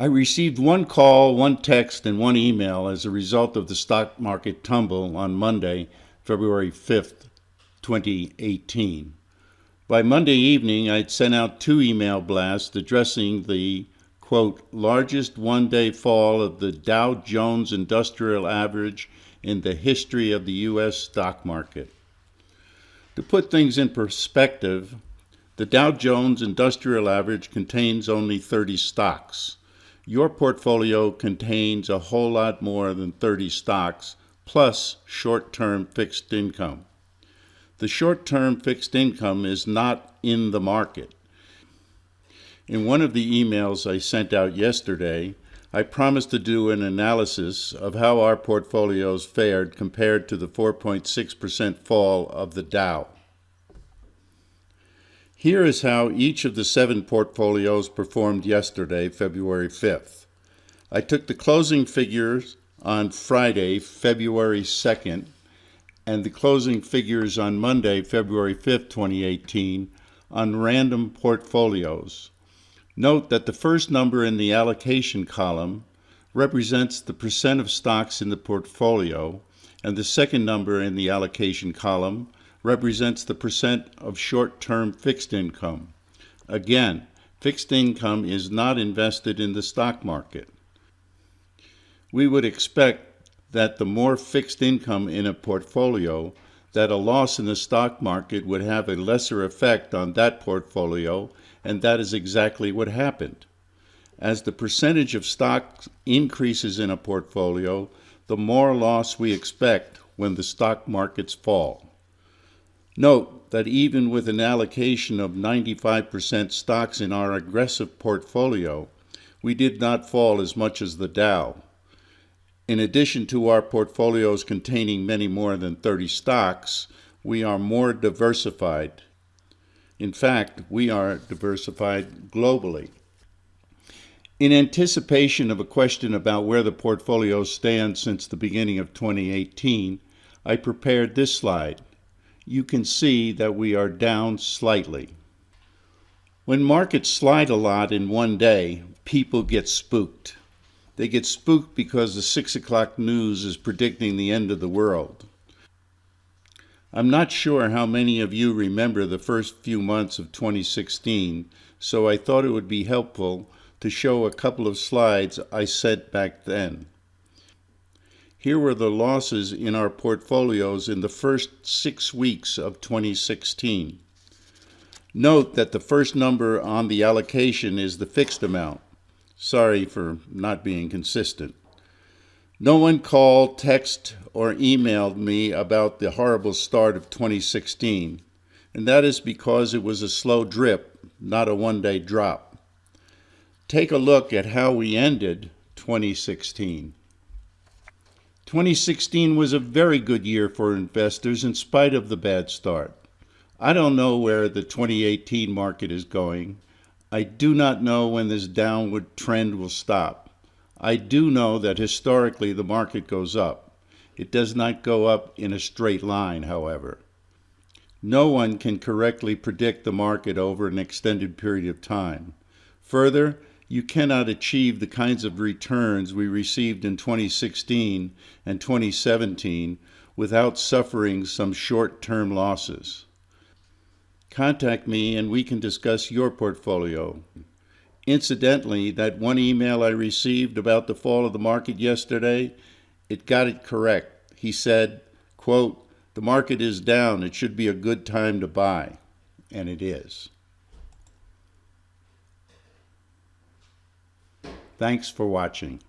I received one call, one text, and one email as a result of the stock market tumble on Monday, February 5th, 2018. By Monday evening, I'd sent out 2 email blasts addressing the, quote, largest one-day fall of the Dow Jones Industrial average in the history of the U.S. stock market. To put things in perspective, the Dow Jones Industrial average contains only 30 stocks. Your portfolio contains a whole lot more than 30 stocks, plus short-term fixed income. The short-term fixed income is not in the market. In one of the emails I sent out yesterday, I promised to do an analysis of how our portfolios fared compared to the 4.6% fall of the Dow. Here is how each of the 7 portfolios performed yesterday, February 5th. I took the closing figures on Friday, February 2nd, and the closing figures on Monday, February 5th, 2018, on random portfolios. Note that the first number in the allocation column represents the percent of stocks in the portfolio, and the second number in the allocation column represents the percent of short-term fixed income. Again, fixed income is not invested in the stock market. We would expect that the more fixed income in a portfolio, that a loss in the stock market would have a lesser effect on that portfolio, and that is exactly what happened. As the percentage of stocks increases in a portfolio, the more loss we expect when the stock markets fall. Note that even with an allocation of 95% stocks in our aggressive portfolio, we did not fall as much as the Dow. In addition to our portfolios containing many more than 30 stocks, we are more diversified. In fact, we are diversified globally. In anticipation of a question about where the portfolio stands since the beginning of 2018, I prepared this slide. You can see that we are down slightly. When markets slide a lot in one day, people get spooked. They get spooked because the 6 o'clock news is predicting the end of the world. I'm not sure how many of you remember the first few months of 2016, so I thought it would be helpful to show a couple of slides I sent back then. Here were the losses in our portfolios in the first 6 weeks of 2016. Note that the first number on the allocation is the fixed amount. Sorry for not being consistent. No one called, texted, or emailed me about the horrible start of 2016, and that is because it was a slow drip, not a one-day drop. Take a look at how we ended 2016. 2016 was a very good year for investors in spite of the bad start. I don't know where the 2018 market is going. I do not know when this downward trend will stop. I do know that historically the market goes up. It does not go up in a straight line, however. No one can correctly predict the market over an extended period of time. Further, you cannot achieve the kinds of returns we received in 2016 and 2017 without suffering some short-term losses. Contact me and we can discuss your portfolio. Incidentally, that one email I received about the fall of the market yesterday, it got it correct. He said, quote, "The market is down. It should be a good time to buy." And it is. Thanks for watching.